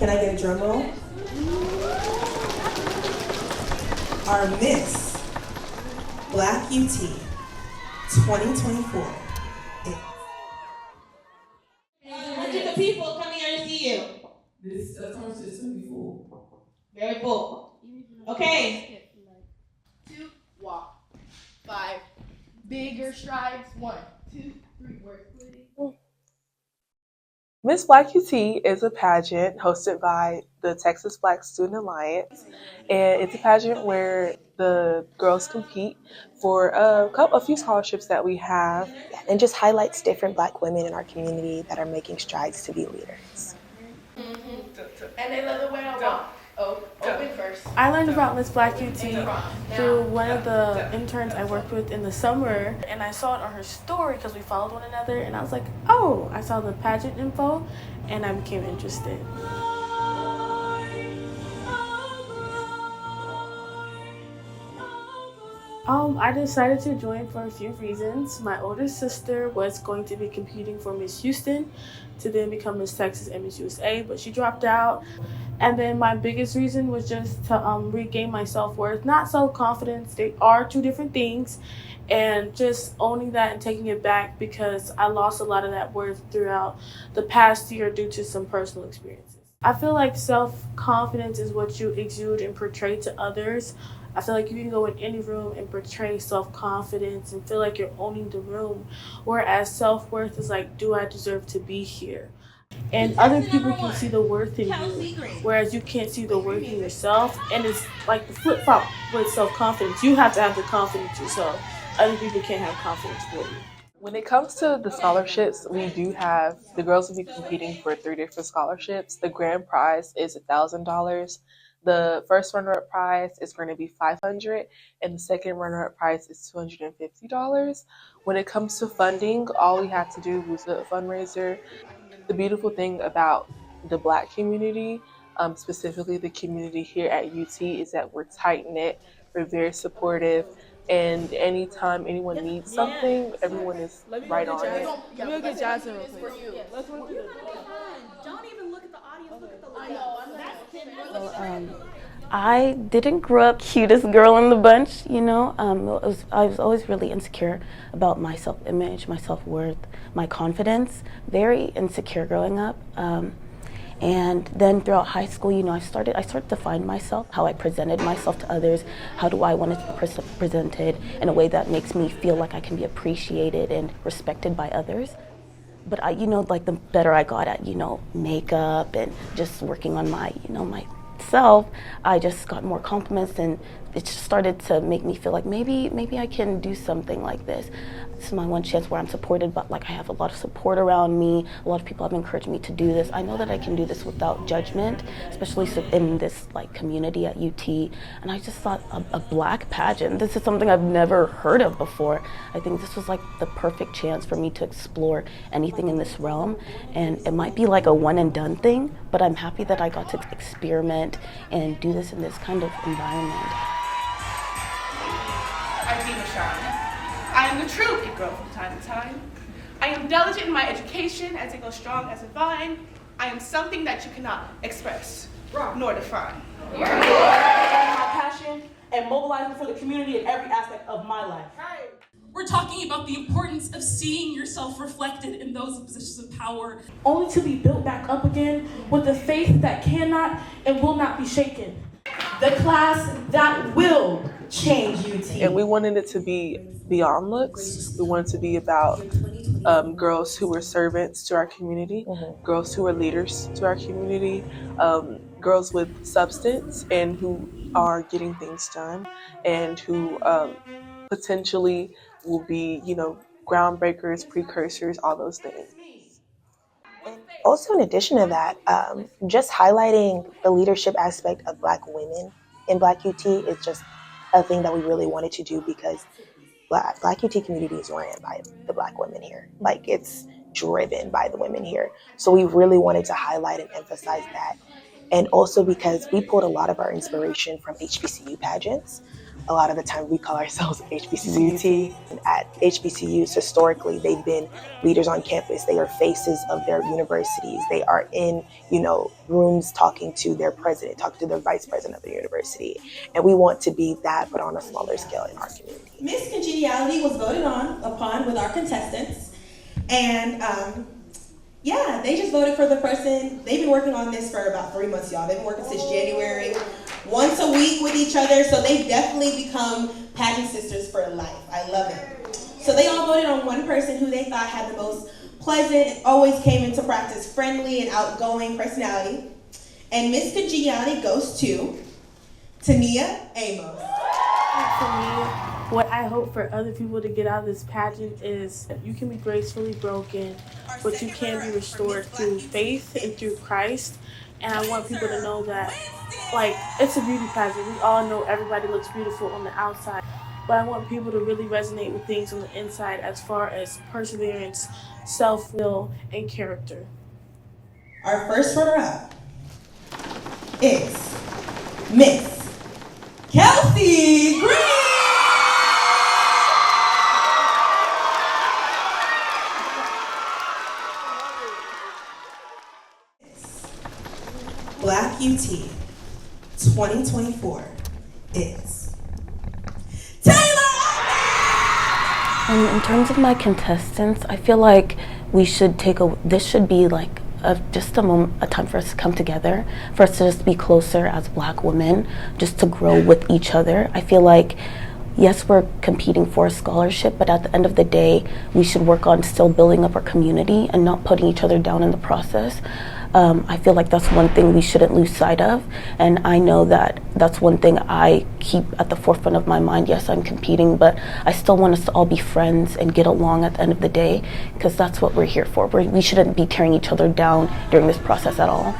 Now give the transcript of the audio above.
Can I get a drum roll? Our Miss Black UT 2024. Look at the people coming here to see you. This conversation is going to be full. Very full. Okay. 2, walk. 5, bigger strides. 1, 2, 3, work. Miss Black UT is a pageant hosted by the Texas Black Student Alliance, and it's a pageant where the girls compete for a few scholarships that we have, and just highlights different Black women in our community that are making strides to be leaders. And another way I walk. Open first. I learned about Miss Black UT through one of the interns I worked with in the summer, and I saw it on her story because we followed one another, and I was like, oh, I saw the pageant info, and I became interested. I decided to join for a few reasons. My older sister was going to be competing for Miss Houston to then become Miss Texas and Miss USA, but she dropped out. And then my biggest reason was just to regain my self-worth, not self-confidence. They are two different things, and just owning that and taking it back because I lost a lot of that worth throughout the past year due to some personal experiences. I feel like self-confidence is what you exude and portray to others. I feel like you can go in any room and portray self-confidence and feel like you're owning the room, whereas self-worth is like, do I deserve to be here? And other people can see the worth in you, whereas you can't see the worth in yourself. And it's like the flip-flop with self-confidence. You have to have the confidence yourself. Other people can't have confidence for you. When it comes to the scholarships, we do have, the girls will be competing for 3 different scholarships. The grand prize is $1,000. The first runner-up prize is going to be $500, and the second runner-up prize is $250. When it comes to funding, all we have to do was a fundraiser. The beautiful thing about the Black community, specifically the community here at UT, is that we're tight-knit, we're very supportive, and anytime anyone needs something, everyone is right on it. We'll get Jasmine real quick. Don't even look at the audience. Look at the light. I know. I didn't grow up cutest girl in the bunch, you know. I was always really insecure about my self-image, my self-worth, my confidence. Very insecure growing up. And then throughout high school, you know, I started to find myself, how I presented myself to others, how do I want to be presented in a way that makes me feel like I can be appreciated and respected by others. But I, you know, like the better I got at, you know, makeup and just working on my, you know, myself, I just got more compliments, and it just started to make me feel like maybe I can do something like this. This is my one chance where I'm supported, but like I have a lot of support around me. A lot of people have encouraged me to do this. I know that I can do this without judgment, especially in this like community at UT. And I just thought a Black pageant, this is something I've never heard of before. I think this was like the perfect chance for me to explore anything in this realm. And it might be like a one and done thing, but I'm happy that I got to experiment and do this in this kind of environment. I'm Dina Sharon. I am the true it girl from time to time. I am diligent in my education as I go strong as a vine. I am something that you cannot express nor define. My passion and mobilizing for the community in every aspect of my life. We're talking about the importance of seeing yourself reflected in those positions of power. Only to be built back up again with a faith that cannot and will not be shaken. The class that will change UT. And we wanted it to be beyond looks. We wanted to be about girls who were servants to our community, girls who are leaders to our community, girls with substance and who are getting things done, and who potentially will be, you know, groundbreakers, precursors, all those things. Also, in addition to that, just highlighting the leadership aspect of Black women in Black UT is just a thing that we really wanted to do, because Black UT community is ran by the Black women here. Like, it's driven by the women here. So we really wanted to highlight and emphasize that. And also because we pulled a lot of our inspiration from HBCU pageants. a lot of the time we call ourselves HBCUT. And at HBCUs, historically, they've been leaders on campus. They are faces of their universities. They are in, rooms talking to their president, talking to their vice president of the university. And we want to be that, but on a smaller scale in our community. Miss Congeniality was voted upon with our contestants. And they just voted for the person. They've been working on this for about 3 months, y'all. They've been working since January, once a week with each other. So they've definitely become pageant sisters for life. I love it. So they all voted on one person who they thought had the most pleasant, always came into practice friendly and outgoing personality. And Miss Congeniality goes to Tania Amos. For me, what I hope for other people to get out of this pageant is that you can be gracefully broken, but you can be restored through faith and through Christ. And I want people to know that, it's a beauty pageant. We all know everybody looks beautiful on the outside, but I want people to really resonate with things on the inside as far as perseverance, self-will, and character. Our first runner-up is Miss Kelsey Green. Black UT 2024 is Taylor. In terms of my contestants, I feel like we should this should be like just a time for us to come together, for us to just be closer as Black women, just to grow with each other. I feel like, yes, we're competing for a scholarship, but at the end of the day, we should work on still building up our community and not putting each other down in the process. I feel like that's one thing we shouldn't lose sight of, and I know that that's one thing I keep at the forefront of my mind. Yes, I'm competing, but I still want us to all be friends and get along at the end of the day, because that's what we're here for. We shouldn't be tearing each other down during this process at all.